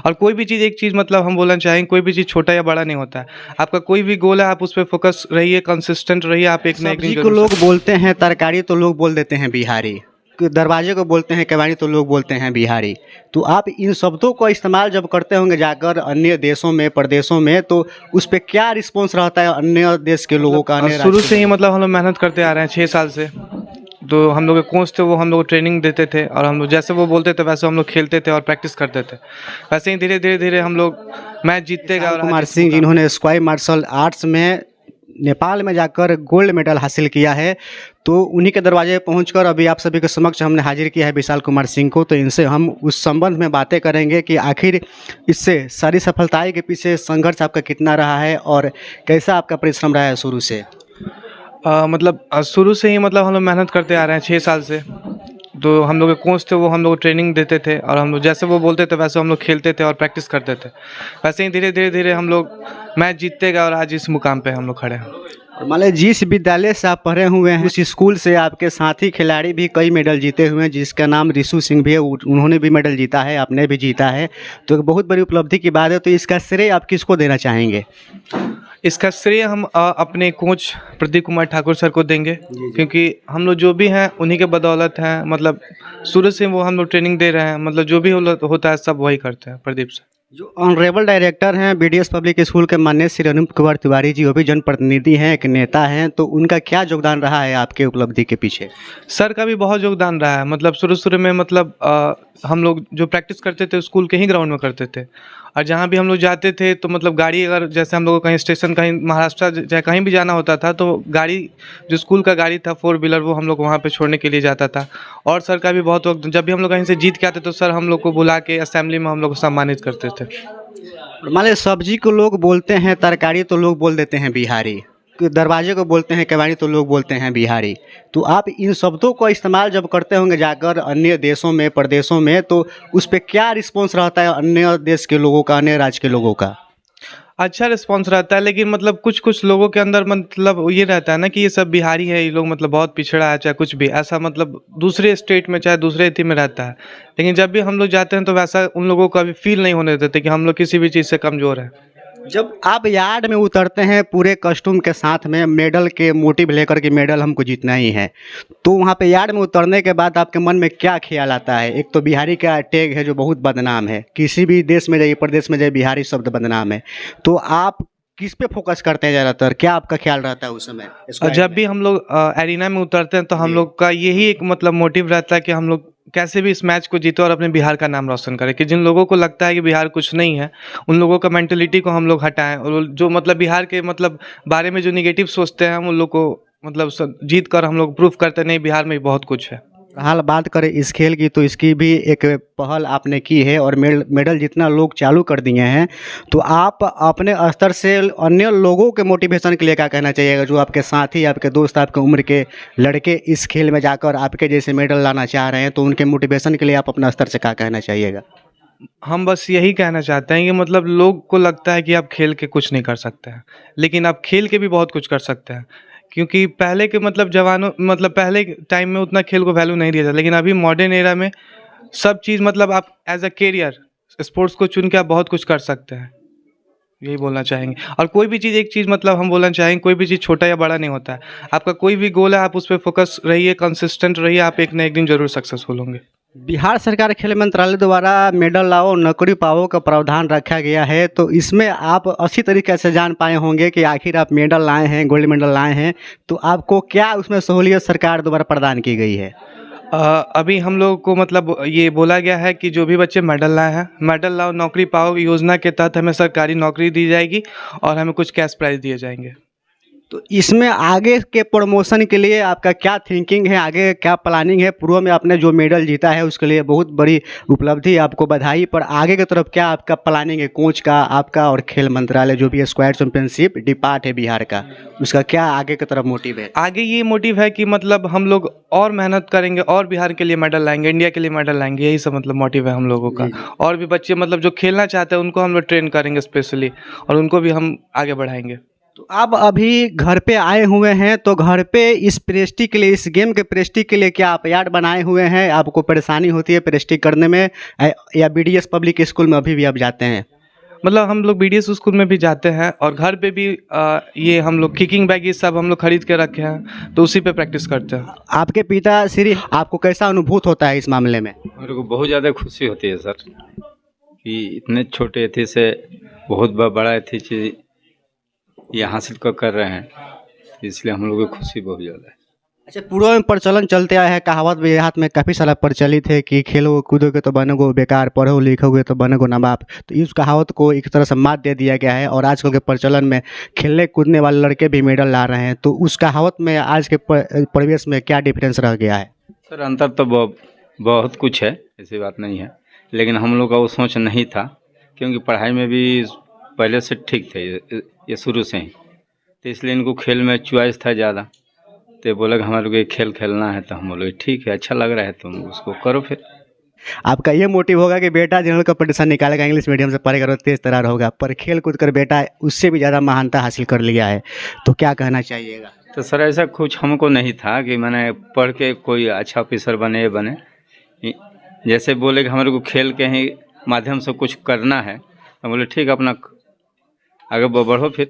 और कोई भी चीज़ एक चीज़ मतलब हम बोलना चाहेंगे, कोई भी चीज़ छोटा या बड़ा नहीं होता है। आपका कोई भी गोल है, आप उस पे फ़ोकस रहिए, कंसिस्टेंट रहिए, आप एक ना एक दिन सब्जी को ज़रूर लोग सक्सेस। बोलते हैं तरकारी, तो लोग बोल देते हैं बिहारी। दरवाजे को बोलते हैं केवाड़ी, तो लोग बोलते हैं बिहारी। तो आप इन शब्दों का इस्तेमाल जब करते होंगे जाकर अन्य देशों में, प्रदेशों में, तो उस पे क्या रिस्पॉन्स रहता है अन्य देश के लोगों का, अन्य शुरू राज्य के से ही लोगों मतलब हम लोग मेहनत करते आ रहे हैं 6 साल से। तो हम लोग के कोच थे, वो हम लोग को ट्रेनिंग देते थे और हम लोग जैसे वो बोलते थे वैसे हम लोग खेलते थे और प्रैक्टिस करते थे। वैसे ही धीरे-धीरे हम लोग मैच का? जीतते गए विशाल और आज कुमार इस सिंह मुकाम पे। जिन्होंने स्क्वाई मार्शल आर्ट्स में नेपाल में जाकर गोल्ड मेडल हासिल किया है, तो उन्हीं के दरवाजे पहुंचकर अभी आप सभी के समक्ष हमने हाजिर किया है विशाल कुमार सिंह को। तो इनसे हम उस संबंध में बातें करेंगे कि आखिर इससे सारी सफलताएं के पीछे संघर्ष आपका कितना रहा है और कैसा आपका परिश्रम रहा है शुरू से। शुरू से ही मतलब हम लोग मेहनत करते आ रहे हैं 6 साल से। तो हम लोग के कोच थे, वो हम लोग को ट्रेनिंग देते थे और हम लोग जैसे वो बोलते थे वैसे हम लोग खेलते थे और प्रैक्टिस करते थे। वैसे ही धीरे-धीरे हम लोग मैच जीतते गए और आज इस मुकाम पे हम लोग खड़े हैं। और मान लीजिए जिस विद्यालय से आप पढ़े हुए हैं, उस स्कूल से आपके साथी खिलाड़ी भी कई मेडल जीते हुए हैं, जिसका नाम रिशु सिंह भी है, उन्होंने भी मेडल जीता है, आपने भी जीता है। तो एक बहुत बड़ी उपलब्धि की बात है। तो इसका श्रेय आप किसको देना चाहेंगे? इसका श्रेय हम अपने कोच प्रदीप कुमार ठाकुर सर को देंगे, जी, जी। क्योंकि हम लोग जो भी हैं उन्हीं के बदौलत हैं। मतलब शुरू से वो हम लोग ट्रेनिंग दे रहे हैं, मतलब जो भी होता है सब वही करते हैं प्रदीप सर। जो ऑनरेबल डायरेक्टर हैं बीडीएस पब्लिक स्कूल के माननीय श्री अनूप कुमार तिवारी जी, वो भी जनप्रतिनिधि हैं, एक नेता हैं, तो उनका क्या योगदान रहा है आपके उपलब्धि के पीछे? सर का भी बहुत योगदान रहा है। मतलब शुरू में मतलब हम लोग जो प्रैक्टिस करते थे स्कूल के ही ग्राउंड में करते थे और जहाँ भी हम लोग जाते थे तो मतलब गाड़ी अगर जैसे हम लोग को कहीं स्टेशन कहीं महाराष्ट्र चाहे कहीं भी जाना होता था तो गाड़ी जो स्कूल का गाड़ी था 4 व्हीलर वो हम लोग वहाँ पे छोड़ने के लिए जाता था। और सर का भी बहुत वक्त, जब भी हम लोग कहीं से जीत के आते तो सर हम लोग को बुला के असेंबली में हम लोग को सम्मानित करते थे। और मान लीजिए सब्जी को लोग बोलते हैं तरकारी, तो लोग बोल देते हैं बिहारी। दरवाजे को बोलते हैं केवाड़ी, तो लोग बोलते हैं बिहारी। तो आप इन शब्दों का इस्तेमाल जब करते होंगे जाकर अन्य देशों में, प्रदेशों में, तो उस पे क्या रिस्पॉन्स रहता है अन्य देश के लोगों का, अन्य राज्य के लोगों का? अच्छा रिस्पॉन्स रहता है, लेकिन मतलब कुछ लोगों के अंदर मतलब ये रहता है ना कि ये सब बिहारी है, ये लोग मतलब बहुत पिछड़ा है, चाहे कुछ भी ऐसा मतलब दूसरे स्टेट में चाहे दूसरे एथी में रहता है। लेकिन जब भी हम लोग जाते हैं तो वैसा उन लोगों को अभी फील नहीं होने देते कि हम लोग किसी भी चीज़ से कमज़ोर हैं। जब आप यार्ड में उतरते हैं पूरे कस्टूम के साथ में, मेडल के मोटिव लेकर के, मेडल हमको जीतना ही है, तो वहाँ पे यार्ड में उतरने के बाद आपके मन में क्या ख्याल आता है? एक तो बिहारी का टैग है जो बहुत बदनाम है, किसी भी देश में जाइए, प्रदेश में जाइए, बिहारी शब्द बदनाम है। तो आप किस पे फोकस करते हैं ज़्यादातर? क्या आपका ख्याल रहता है उस समय और स्क्वाड जब में? भी हम लोग एरिना में उतरते हैं तो हम जी। लोग का यही एक मतलब मोटिव रहता है कि हम लोग कैसे भी इस मैच को जीते और अपने बिहार का नाम रोशन करें। कि जिन लोगों को लगता है कि बिहार कुछ नहीं है, उन लोगों का मेंटलिटी को हम लोग हटाएं और जो मतलब बिहार के मतलब बारे में जो निगेटिव सोचते हैं हम उन लोग को मतलब जीत कर हम लोग प्रूफ करते नहीं, बिहार में बहुत कुछ है। हाल बात करें इस खेल की, तो इसकी भी एक पहल आपने की है और मेडल जितना लोग चालू कर दिए हैं। तो आप अपने स्तर से अन्य लोगों के मोटिवेशन के लिए क्या कहना चाहिएगा, जो आपके साथी, आपके दोस्त, आपके उम्र के लड़के इस खेल में जाकर आपके जैसे मेडल लाना चाह रहे हैं, तो उनके मोटिवेशन के लिए आप अपना स्तर से क्या कहना चाहिएगा? हम बस यही कहना चाहते हैं कि मतलब लोग को लगता है कि आप खेल के कुछ नहीं कर सकते हैं, लेकिन आप खेल के भी बहुत कुछ कर सकते हैं। क्योंकि पहले के मतलब जवानों मतलब पहले के टाइम में उतना खेल को वैल्यू नहीं दिया जाता, लेकिन अभी मॉडर्न एरा में सब चीज़ मतलब आप एज अ कैरियर स्पोर्ट्स को चुन के आप बहुत कुछ कर सकते हैं। यही बोलना चाहेंगे। और कोई भी चीज़ एक चीज़ मतलब हम बोलना चाहेंगे, कोई भी चीज़ छोटा या बड़ा नहीं होता है। आपका कोई भी गोल है, आप उस पे फोकस रहिए, कंसिस्टेंट रहिए, आप एक ना एक दिन ज़रूर सक्सेसफुल होंगे। बिहार सरकार खेल मंत्रालय द्वारा मेडल लाओ नौकरी पाओ का प्रावधान रखा गया है, तो इसमें आप अच्छी तरीके से जान पाए होंगे कि आखिर आप मेडल लाए हैं, गोल्ड मेडल लाए हैं, तो आपको क्या उसमें सहूलियत सरकार द्वारा प्रदान की गई है? अभी हम लोग को मतलब ये बोला गया है कि जो भी बच्चे मेडल लाए हैं, मेडल लाओ नौकरी पाओ योजना के तहत हमें सरकारी नौकरी दी जाएगी और हमें कुछ कैश प्राइज़ दिए जाएंगे। तो इसमें आगे के प्रमोशन के लिए आपका क्या थिंकिंग है, आगे क्या प्लानिंग है? पूर्व में आपने जो मेडल जीता है उसके लिए बहुत बड़ी उपलब्धि, आपको बधाई, पर आगे की तरफ क्या आपका प्लानिंग है, कोच का, आपका और खेल मंत्रालय जो भी है स्क्वाड चैंपियनशिप डिपार्ट है बिहार का, उसका क्या आगे की तरफ मोटिव है? आगे ये मोटिव है कि मतलब हम लोग और मेहनत करेंगे और बिहार के लिए मेडल लाएंगे, इंडिया के लिए मेडल लाएंगे, यही सब मतलब मोटिव है हम लोगों का। जी, जी। और भी बच्चे मतलब जो खेलना चाहते हैं उनको हम लोग ट्रेन करेंगे स्पेशली और उनको भी हम आगे बढ़ाएंगे। तो आप अभी घर पे आए हुए हैं, तो घर पे इस प्रेस्टी के लिए, इस गेम के प्रेस्टी के लिए क्या आप यार्ड बनाए हुए हैं? आपको परेशानी होती है प्रेस्टी करने में, या बीडीएस पब्लिक स्कूल में अभी भी आप जाते हैं? मतलब हम लोग बीडीएस स्कूल में भी जाते हैं और घर पे भी ये हम लोग किकिंग बैग ये सब हम लोग खरीद के रखे हैं, तो उसी पे प्रैक्टिस करते हैं। आपके पिता श्री, आपको कैसा अनुभूत होता है इस मामले में? मेरे को बहुत ज़्यादा खुशी होती है सर, कि इतने छोटे एथी से बहुत बड़ा एथी चीज़ ये हासिल कर रहे हैं, इसलिए हम लोग की खुशी बहुत ज़्यादा है। अच्छा, पूर्व में प्रचलन चलते आया है, कहावत भी देहात में काफ़ी सारा प्रचलित है कि खेलो कूदोगे तो बनोगे बेकार, पढ़ो लिखोगे तो बनोगे नवाब। तो इस कहावत को एक तरह से मात दे दिया गया है और आजकल के प्रचलन में खेलने कूदने वाले लड़के भी मेडल ला रहे हैं। तो उस कहावत में आज के परिवेश में क्या डिफरेंस रह गया है? सर अंतर तो बहुत कुछ है, ऐसी बात नहीं है, लेकिन हम लोग का वो सोच नहीं था, क्योंकि पढ़ाई में भी पहले से ठीक थे ये शुरू से ही, तो इसलिए इनको खेल में चॉइस था ज़्यादा। तो बोला कि हमारे को ये खेल खेलना है, तो हम बोले ठीक है, अच्छा लग रहा है, तुम उसको करो फिर। आपका ये मोटिव होगा कि बेटा जनरल कंपटीशन निकालेगा, इंग्लिश मीडियम से पढ़ेगा तो तेज तरार होगा, पर खेल कूद कर बेटा उससे भी ज़्यादा महानता हासिल कर लिया है, तो क्या कहना चाहिएगा? तो सर ऐसा कुछ हमको नहीं था कि मैंने पढ़ के कोई अच्छा ऑफिसर बने बने, जैसे बोले कि हमारे को खेल के ही माध्यम से कुछ करना है, तो बोले ठीक, अपना आगे बढ़ो फिर।